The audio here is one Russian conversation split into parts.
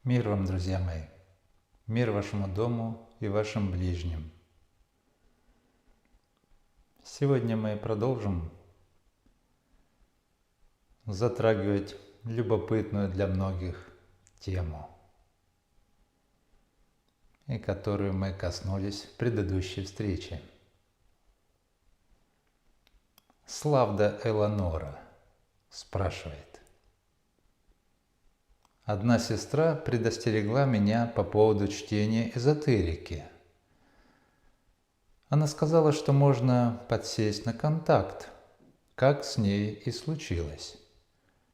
Мир вам, друзья мои, мир вашему дому и вашим ближним. Сегодня мы продолжим затрагивать любопытную для многих тему, и которую мы коснулись в предыдущей встрече. Славда Эланора спрашивает. Одна сестра предостерегла меня по поводу чтения эзотерики. Она сказала, что можно подсесть на контакт, как с ней и случилось.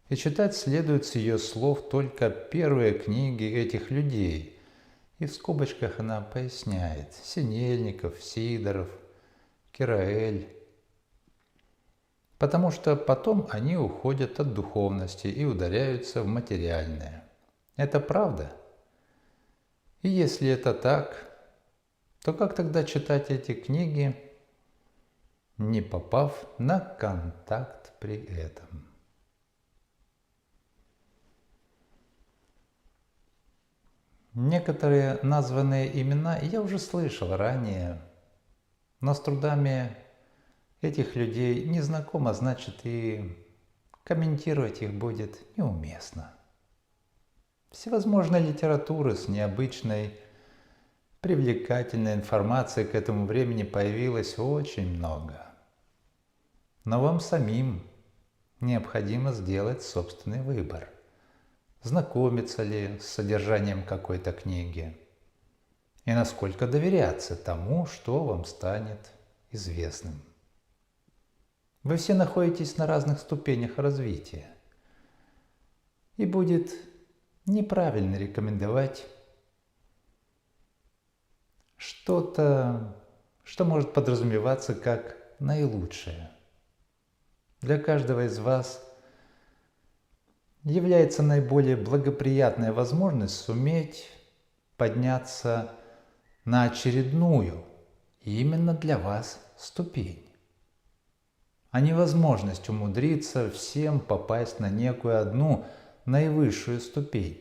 И читать следует с ее слов только первые книги этих людей. И в скобочках она поясняет: Синельников, Сидоров, Кираэль. Потому что потом они уходят от духовности и ударяются в материальное. Это правда? И если это так, то как тогда читать эти книги, не попав на контакт при этом? Некоторые названные имена я уже слышал ранее, но с трудами этих людей не знакомо, значит, и комментировать их будет неуместно. Всевозможной литературы с необычной, привлекательной информацией к этому времени появилось очень много. Но вам самим необходимо сделать собственный выбор. Знакомиться ли с содержанием какой-то книги и насколько доверяться тому, что вам станет известным. Вы все находитесь на разных ступенях развития, и будет неправильно рекомендовать что-то, что может подразумеваться как наилучшее. Для каждого из вас является наиболее благоприятная возможность суметь подняться на очередную, именно для вас, ступень, а не возможность умудриться всем попасть на некую одну наивысшую ступень.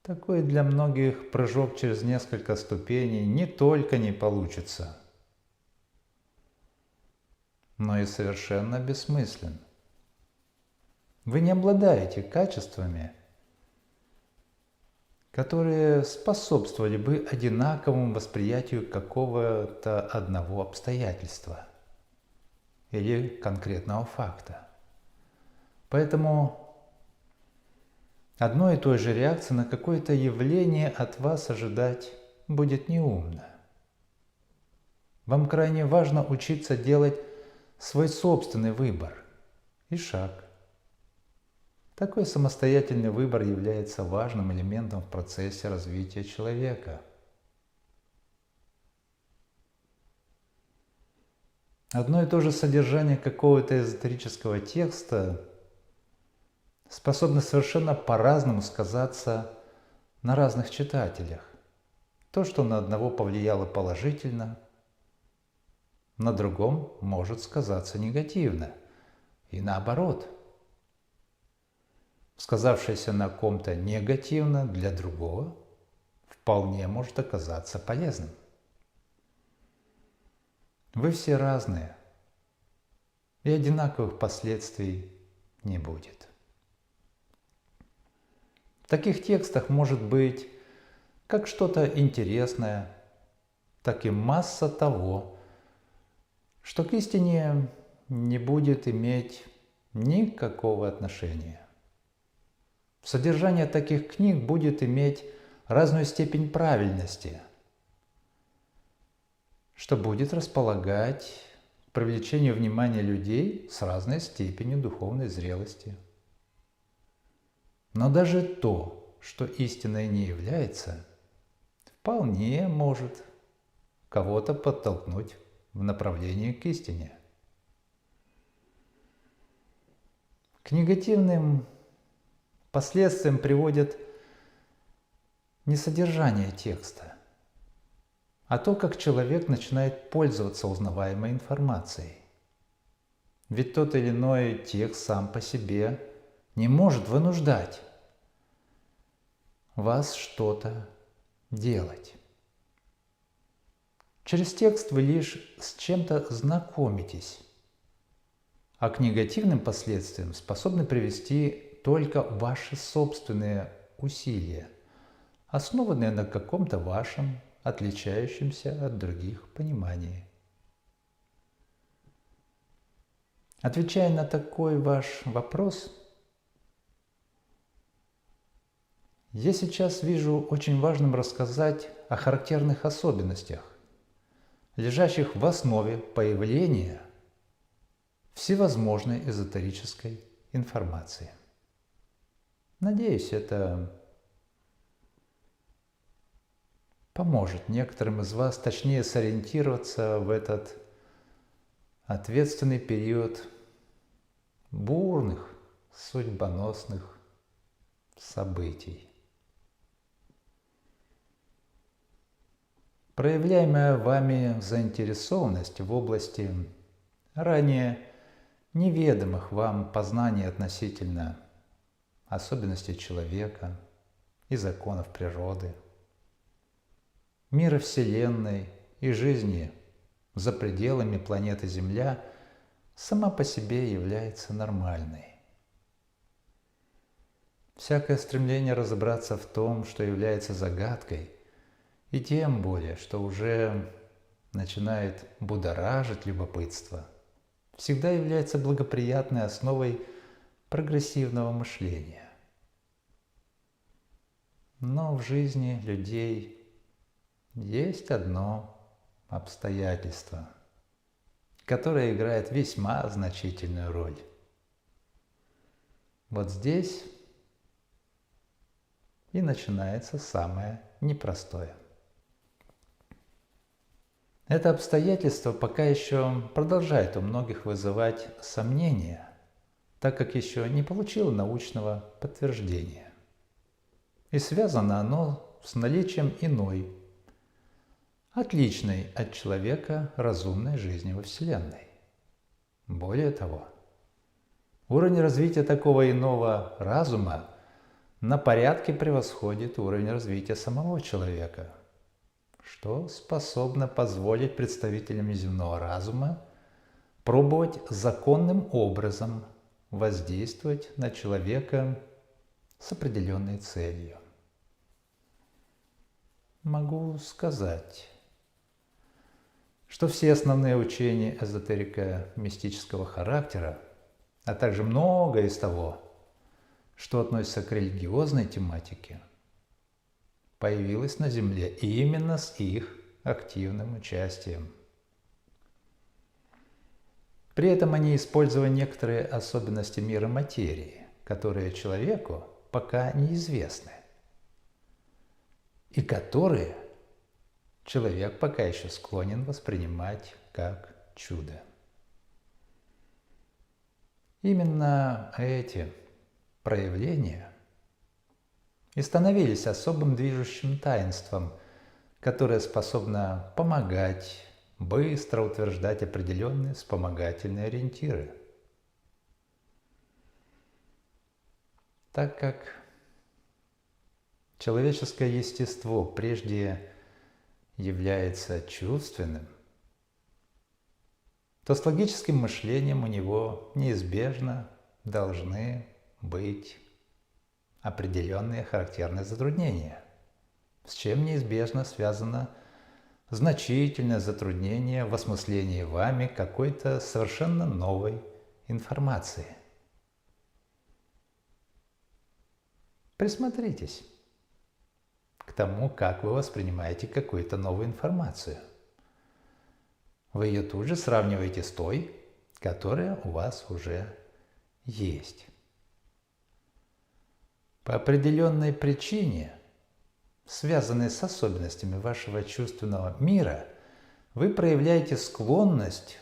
Такой для многих прыжок через несколько ступеней не только не получится, но и совершенно бессмыслен. Вы не обладаете качествами, которые способствовали бы одинаковому восприятию какого-то одного обстоятельства или конкретного факта. Поэтому одной и той же реакции на какое-то явление от вас ожидать будет неумно. Вам крайне важно учиться делать свой собственный выбор и шаг. Такой самостоятельный выбор является важным элементом в процессе развития человека. Одно и то же содержание какого-то эзотерического текста способно совершенно по-разному сказаться на разных читателях. То, что на одного повлияло положительно, на другом может сказаться негативно. И наоборот. Сказавшееся на ком-то негативно для другого вполне может оказаться полезным. Вы все разные, и одинаковых последствий не будет. В таких текстах может быть как что-то интересное, так и масса того, что к истине не будет иметь никакого отношения. Содержание таких книг будет иметь разную степень правильности, что будет располагать к привлечению внимания людей с разной степенью духовной зрелости. Но даже то, что истиной не является, вполне может кого-то подтолкнуть в направлении к истине. К негативным последствиям приводит не содержание текста, а то, как человек начинает пользоваться узнаваемой информацией. Ведь тот или иной текст сам по себе не может вынуждать вас что-то делать. Через текст вы лишь с чем-то знакомитесь, а к негативным последствиям способны привести только ваши собственные усилия, основанные на каком-то вашем, отличающемся от других понимании. Отвечая на такой ваш вопрос, я сейчас вижу очень важным рассказать о характерных особенностях, лежащих в основе появления всевозможной эзотерической информации. Надеюсь, это поможет некоторым из вас точнее сориентироваться в этот ответственный период бурных, судьбоносных событий. Проявляемая вами заинтересованность в области ранее неведомых вам познаний относительно особенностей человека и законов природы, мира Вселенной и жизни за пределами планеты Земля сама по себе является нормальной. Всякое стремление разобраться в том, что является загадкой, и тем более, что уже начинает будоражить любопытство, всегда является благоприятной основой прогрессивного мышления. Но в жизни людей есть одно обстоятельство, которое играет весьма значительную роль. Вот здесь и начинается самое непростое. Это обстоятельство пока еще продолжает у многих вызывать сомнения, так как еще не получило научного подтверждения. И связано оно с наличием иной, отличной от человека разумной жизни во Вселенной. Более того, уровень развития такого иного разума на порядке превосходит уровень развития самого человека, что способно позволить представителям земного разума пробовать законным образом воздействовать на человека с определенной целью. Могу сказать, что все основные учения эзотерико-мистического характера, а также многое из того, что относится к религиозной тематике, появилось на Земле именно с их активным участием. При этом они использовали некоторые особенности мира материи, которые человеку пока неизвестны, и которые человек пока еще склонен воспринимать как чудо. Именно эти проявления и становились особым движущим таинством, которое способно помогать быстро утверждать определенные вспомогательные ориентиры. Так как человеческое естество прежде является чувственным, то с логическим мышлением у него неизбежно должны быть определенные характерные затруднения, с чем неизбежно связано значительное затруднение в осмыслении вами какой-то совершенно новой информации. Присмотритесь к тому, как вы воспринимаете какую-то новую информацию. Вы ее тут же сравниваете с той, которая у вас уже есть. По определенной причине, связанной с особенностями вашего чувственного мира, вы проявляете склонность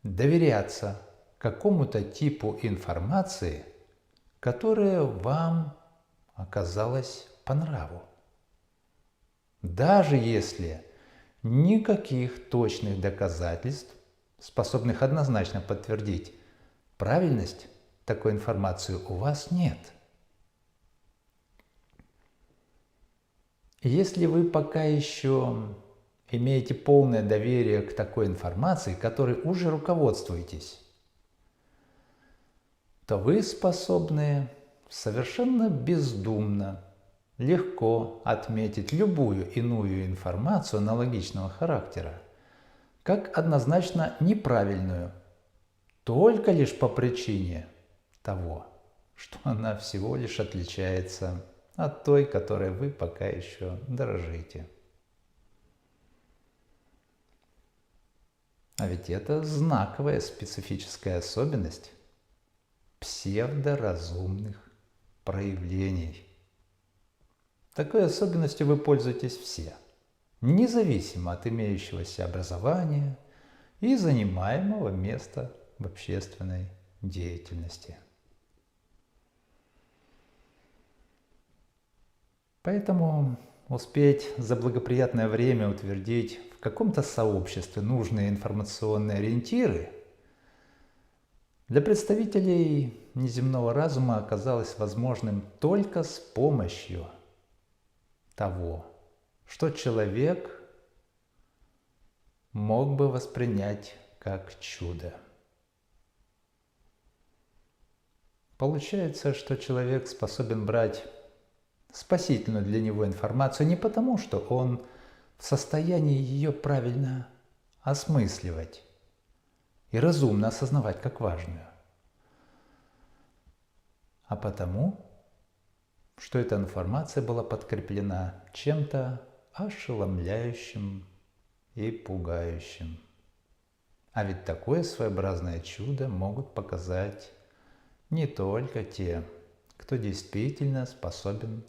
доверяться какому-то типу информации, которая вам оказалась по нраву. Даже если никаких точных доказательств, способных однозначно подтвердить правильность такой информации, у вас нет. Если вы пока еще имеете полное доверие к такой информации, которой уже руководствуетесь, то вы способны совершенно бездумно, легко отметить любую иную информацию аналогичного характера как однозначно неправильную, только лишь по причине того, что она всего лишь отличается от той, которой вы пока еще дорожите. А ведь это знаковая специфическая особенность псевдоразумных проявлений. Такой особенностью вы пользуетесь все, независимо от имеющегося образования и занимаемого места в общественной деятельности. Поэтому успеть за благоприятное время утвердить в каком-то сообществе нужные информационные ориентиры для представителей неземного разума оказалось возможным только с помощью того, что человек мог бы воспринять как чудо. Получается, что человек способен брать спасительную для него информацию не потому, что он в состоянии ее правильно осмысливать и разумно осознавать как важную, а потому, что эта информация была подкреплена чем-то ошеломляющим и пугающим. А ведь такое своеобразное чудо могут показать не только те, кто действительно способен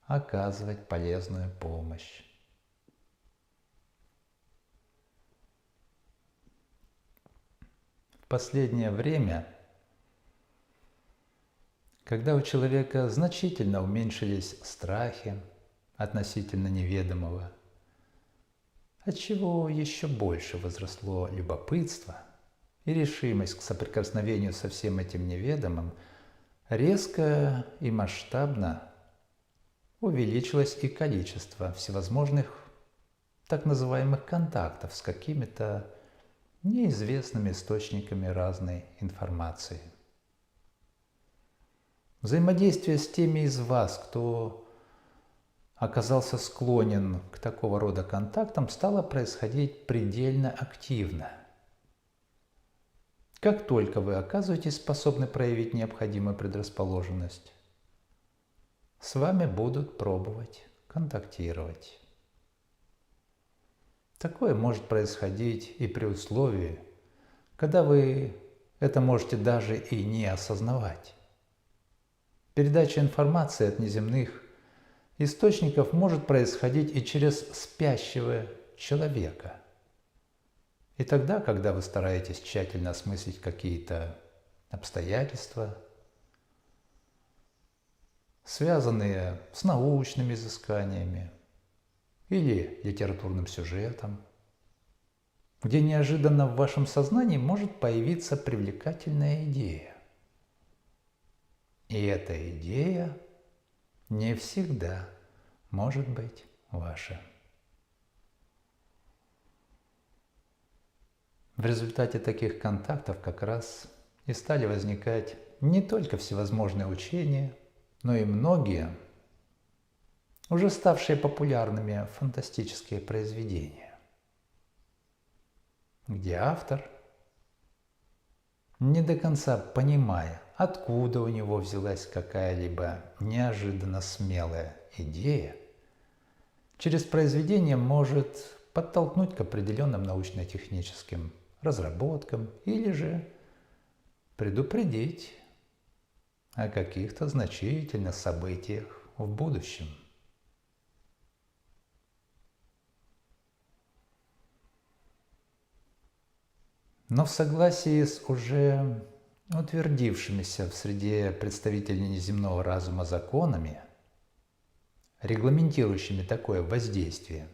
оказывать полезную помощь. В последнее время, когда у человека значительно уменьшились страхи относительно неведомого, отчего еще больше возросло любопытство и решимость к соприкосновению со всем этим неведомым, резко и масштабно увеличилось и количество всевозможных так называемых контактов с какими-то неизвестными источниками разной информации. Взаимодействие с теми из вас, кто оказался склонен к такого рода контактам, стало происходить предельно активно. Как только вы оказываетесь способны проявить необходимую предрасположенность, с вами будут пробовать контактировать. Такое может происходить и при условии, когда вы это можете даже и не осознавать. Передача информации от неземных источников может происходить и через спящего человека. И тогда, когда вы стараетесь тщательно осмыслить какие-то обстоятельства, связанные с научными изысканиями или литературным сюжетом, где неожиданно в вашем сознании может появиться привлекательная идея. И эта идея не всегда может быть ваша. В результате таких контактов как раз и стали возникать не только всевозможные учения, но и многие уже ставшие популярными фантастические произведения, где автор, не до конца понимая, откуда у него взялась какая-либо неожиданно смелая идея, через произведение может подтолкнуть к определенным научно-техническим разработкам или же предупредить о каких-то значительных событиях в будущем. Но в согласии с уже утвердившимися в среде представителей неземного разума законами, регламентирующими такое воздействие,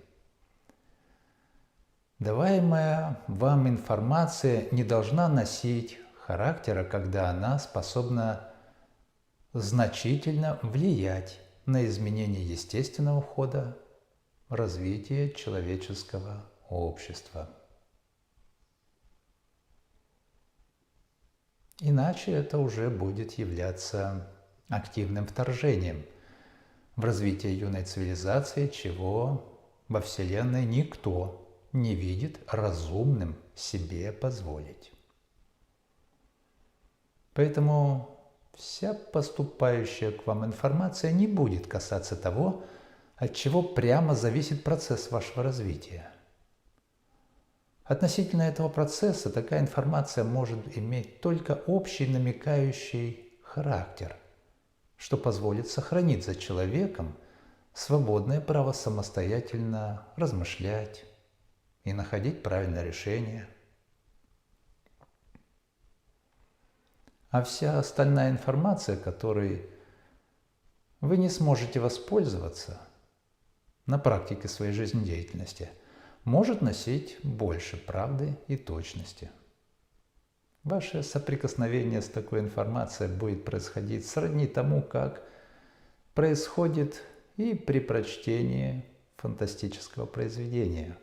даваемая вам информация не должна носить характера, когда она способна значительно влиять на изменение естественного хода развития человеческого общества. Иначе это уже будет являться активным вторжением в развитие юной цивилизации, чего во Вселенной никто не видит разумным себе позволить. Поэтому вся поступающая к вам информация не будет касаться того, от чего прямо зависит процесс вашего развития. Относительно этого процесса такая информация может иметь только общий намекающий характер, что позволит сохранить за человеком свободное право самостоятельно размышлять и находить правильное решение. А вся остальная информация, которой вы не сможете воспользоваться на практике своей жизнедеятельности, может носить больше правды и точности. Ваше соприкосновение с такой информацией будет происходить сродни тому, как происходит и при прочтении фантастического произведения.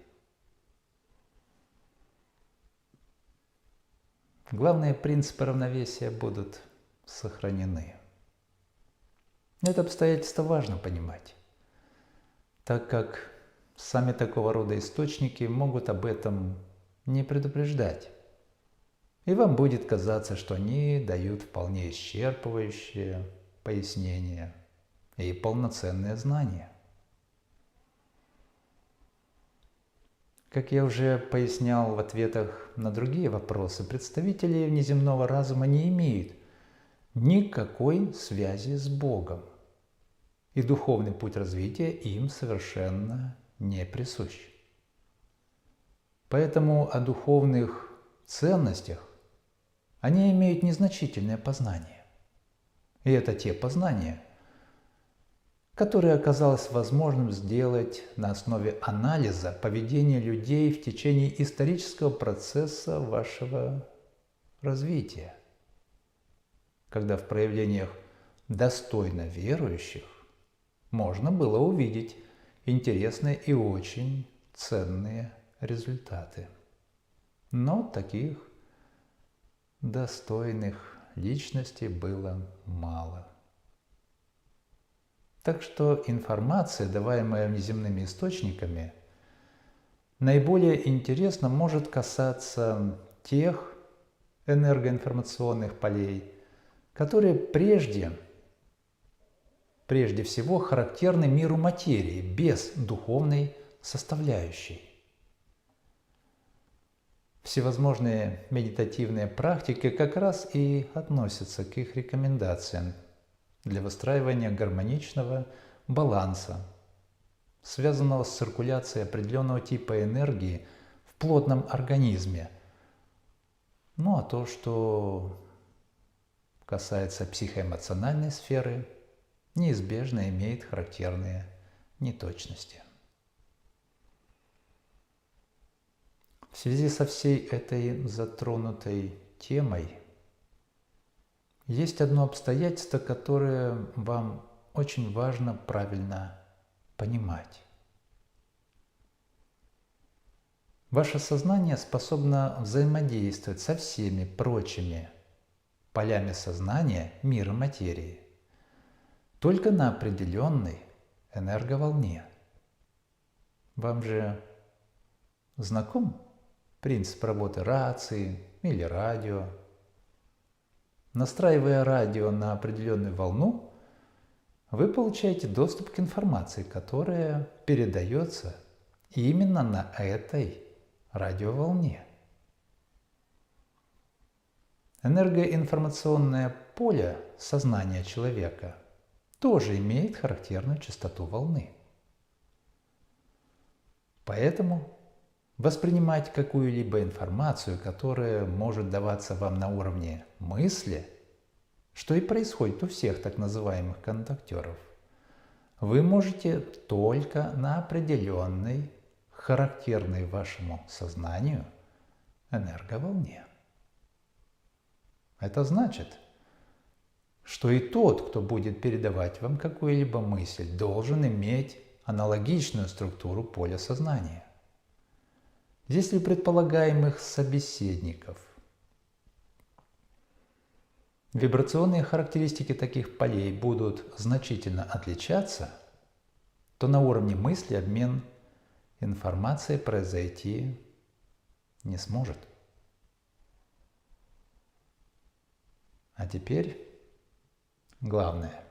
Главные принципы равновесия будут сохранены. Это обстоятельство важно понимать, так как сами такого рода источники могут об этом не предупреждать. И вам будет казаться, что они дают вполне исчерпывающие пояснения и полноценные знания. Как я уже пояснял в ответах на другие вопросы, представители внеземного разума не имеют никакой связи с Богом, и духовный путь развития им совершенно не присущ. Поэтому о духовных ценностях они имеют незначительное познание. И это те познания, которые оказалось возможным сделать на основе анализа поведения людей в течение исторического процесса вашего развития, когда в проявлениях достойно верующих можно было увидеть интересные и очень ценные результаты. Но таких достойных личностей было мало. Так что информация, даваемая внеземными источниками, наиболее интересно может касаться тех энергоинформационных полей, которые прежде всего характерны миру материи, без духовной составляющей. Всевозможные медитативные практики как раз и относятся к их рекомендациям для выстраивания гармоничного баланса, связанного с циркуляцией определенного типа энергии в плотном организме. Ну а то, что касается психоэмоциональной сферы, неизбежно имеет характерные неточности. В связи со всей этой затронутой темой есть одно обстоятельство, которое вам очень важно правильно понимать. Ваше сознание способно взаимодействовать со всеми прочими полями сознания мира материи только на определенной энерговолне. Вам же знаком принцип работы рации или радио? Настраивая радио на определенную волну, вы получаете доступ к информации, которая передается именно на этой радиоволне. Энергоинформационное поле сознания человека тоже имеет характерную частоту волны. Поэтому воспринимать какую-либо информацию, которая может даваться вам на уровне мысли, что и происходит у всех так называемых контактеров, вы можете только на определенной, характерной вашему сознанию энерговолне. Это значит, что и тот, кто будет передавать вам какую-либо мысль, должен иметь аналогичную структуру поля сознания. Если предполагаемых собеседников вибрационные характеристики таких полей будут значительно отличаться, то на уровне мысли обмен информацией произойти не сможет. А теперь главное.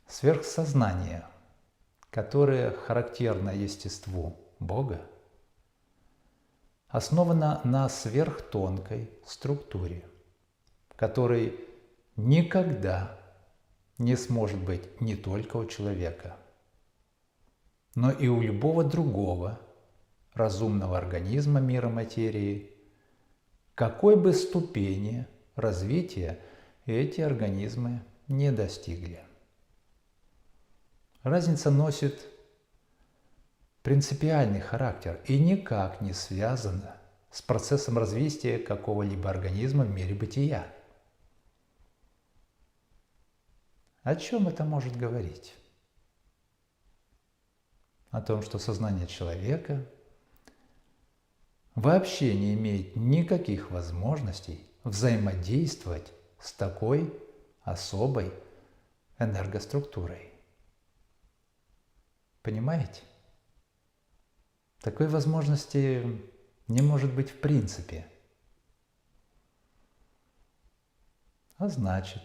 Сверхсознание, которое характерно естеству Бога, основано на сверхтонкой структуре, которой никогда не сможет быть не только у человека, но и у любого другого разумного организма мира материи, какой бы ступени развития эти организмы не достигли. Разница носит принципиальный характер и никак не связана с процессом развития какого-либо организма в мире бытия. О чем это может говорить? О том, что сознание человека вообще не имеет никаких возможностей взаимодействовать с такой особой энергоструктурой. Понимаете? Такой возможности не может быть в принципе. А значит,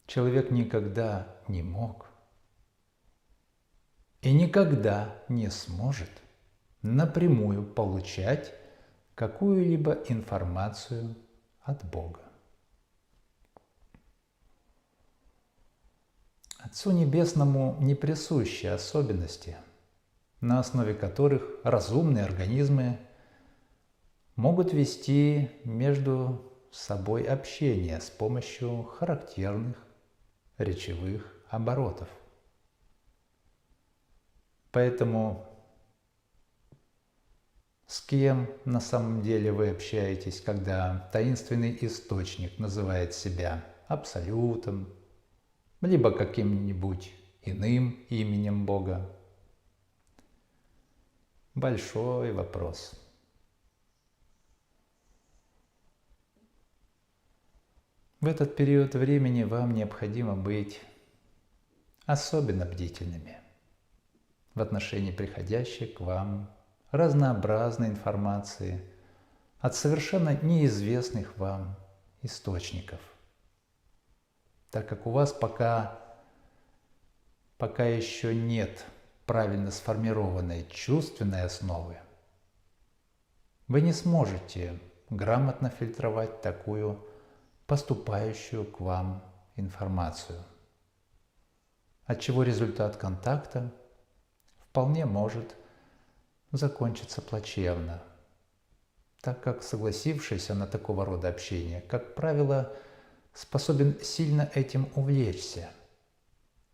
человек никогда не мог и никогда не сможет напрямую получать какую-либо информацию от Бога. Отцу Небесному не присущи особенности, на основе которых разумные организмы могут вести между собой общение с помощью характерных речевых оборотов. Поэтому с кем на самом деле вы общаетесь, когда таинственный источник называет себя абсолютом, либо каким-нибудь иным именем Бога? Большой вопрос. В этот период времени вам необходимо быть особенно бдительными в отношении приходящей к вам разнообразной информации от совершенно неизвестных вам источников, так как у вас пока еще нет правильно сформированной чувственной основы, вы не сможете грамотно фильтровать такую поступающую к вам информацию, отчего результат контакта вполне может закончиться плачевно, так как согласившийся на такого рода общение, как правило, способен сильно этим увлечься.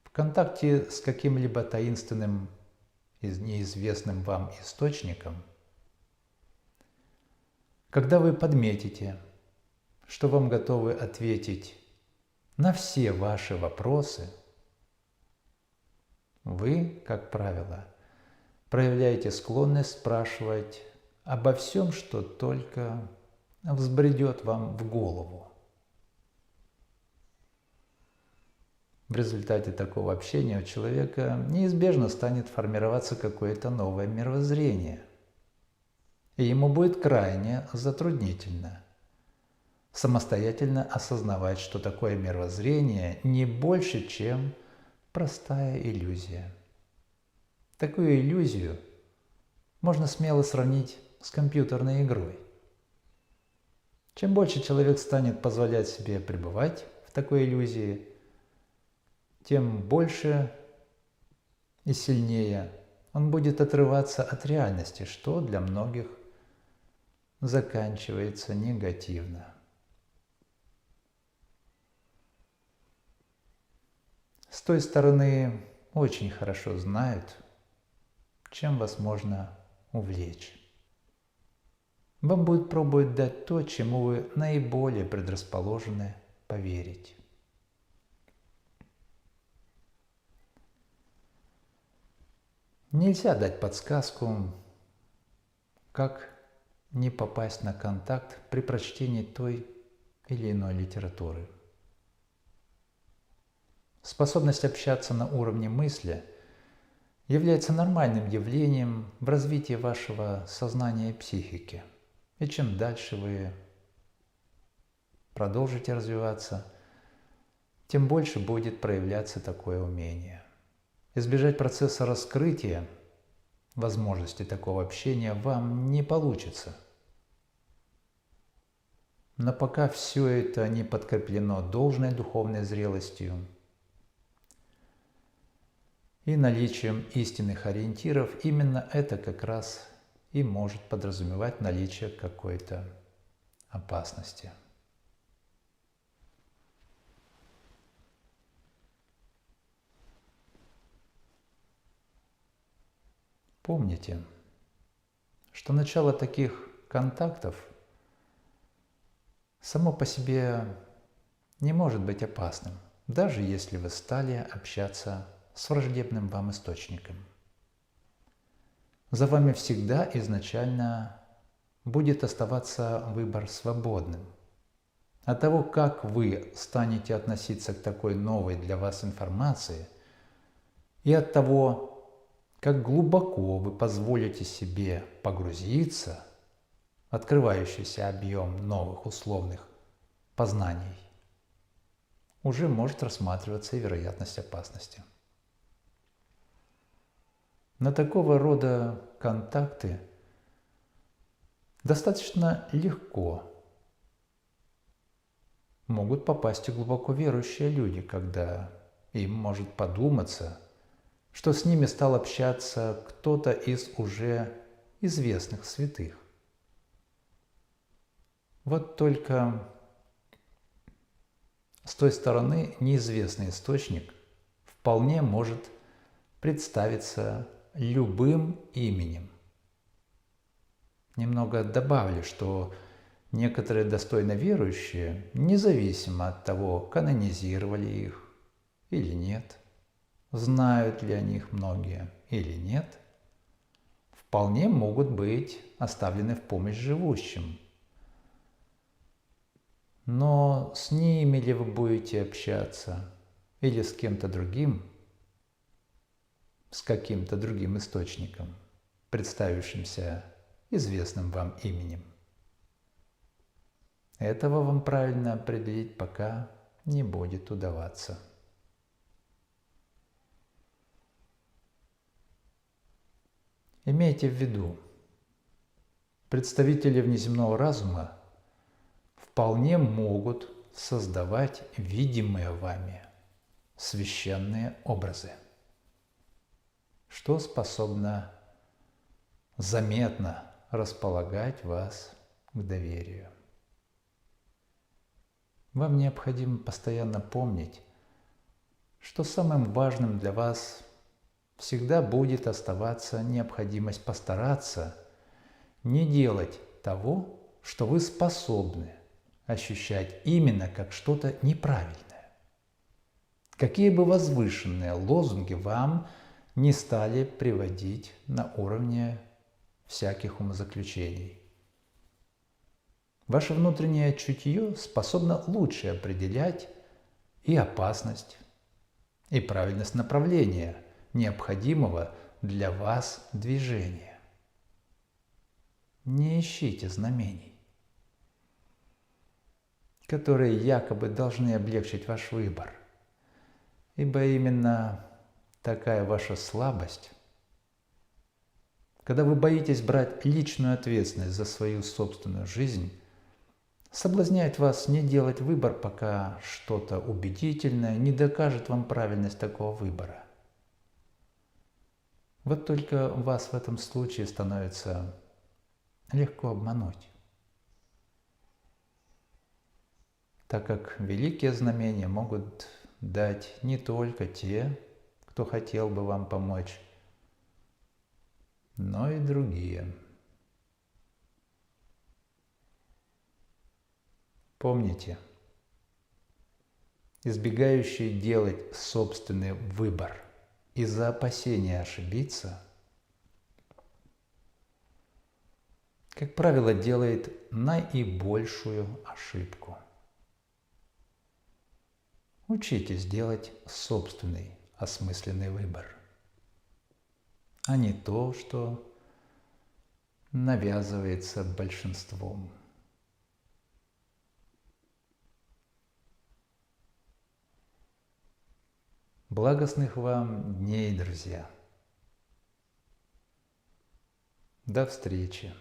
В контакте с каким-либо таинственным и неизвестным вам источником, когда вы подметите, что вам готовы ответить на все ваши вопросы, вы, как правило, проявляете склонность спрашивать обо всем, что только взбредет вам в голову. В результате такого общения у человека неизбежно станет формироваться какое-то новое мировоззрение, и ему будет крайне затруднительно самостоятельно осознавать, что такое мировоззрение не больше, чем простая иллюзия. Такую иллюзию можно смело сравнить с компьютерной игрой. Чем больше человек станет позволять себе пребывать в такой иллюзии, тем больше и сильнее он будет отрываться от реальности, что для многих заканчивается негативно. С той стороны очень хорошо знают, чем вас можно увлечь. вам будет пробовать дать то, чему вы наиболее предрасположены поверить. Нельзя дать подсказку, как не попасть на контакт при прочтении той или иной литературы. Способность общаться на уровне мысли является нормальным явлением в развитии вашего сознания и психики. И чем дальше вы продолжите развиваться, тем больше будет проявляться такое умение. Избежать процесса раскрытия возможности такого общения вам не получится. Но пока все это не подкреплено должной духовной зрелостью и наличием истинных ориентиров, именно это как раз и может подразумевать наличие какой-то опасности. Помните, что начало таких контактов само по себе не может быть опасным, даже если вы стали общаться с враждебным вам источником. За вами всегда изначально будет оставаться выбор свободным. От того, как вы станете относиться к такой новой для вас информации, и от того, как глубоко вы позволите себе погрузиться в открывающийся объем новых условных познаний, уже может рассматриваться и вероятность опасности. На такого рода контакты достаточно легко могут попасть и глубоко верующие люди, когда им может подуматься, что с ними стал общаться кто-то из уже известных святых. Вот только с той стороны неизвестный источник вполне может представиться любым именем. Немного добавлю, что некоторые достойно верующие, независимо от того, канонизировали их или нет, знают ли о них многие или нет, вполне могут быть оставлены в помощь живущим. Но с ними ли вы будете общаться или с кем-то другим, с каким-то другим источником, представившимся известным вам именем, этого вам правильно определить пока не будет удаваться. Имейте в виду, представители внеземного разума вполне могут создавать видимые вами священные образы, что способно заметно располагать вас к доверию. Вам необходимо постоянно помнить, что самым важным для вас всегда будет оставаться необходимость постараться не делать того, что вы способны ощущать именно как что-то неправильное. Какие бы возвышенные лозунги вам не стали приводить на уровне всяких умозаключений. Ваше внутреннее чутье способно лучше определять и опасность, и правильность направления необходимого для вас движения. Не ищите знамений, которые якобы должны облегчить ваш выбор, ибо именно такая ваша слабость, когда вы боитесь брать личную ответственность за свою собственную жизнь, соблазняет вас не делать выбор, пока что-то убедительное не докажет вам правильность такого выбора. Вот только вас в этом случае становится легко обмануть, так как великие знамения могут дать не только те, кто хотел бы вам помочь, но и другие. Помните, избегающий делать собственный выбор из-за опасения ошибиться, как правило, делает наибольшую ошибку. Учитесь делать собственный осмысленный выбор, а не то, что навязывается большинством. Благостных вам дней, друзья! До встречи!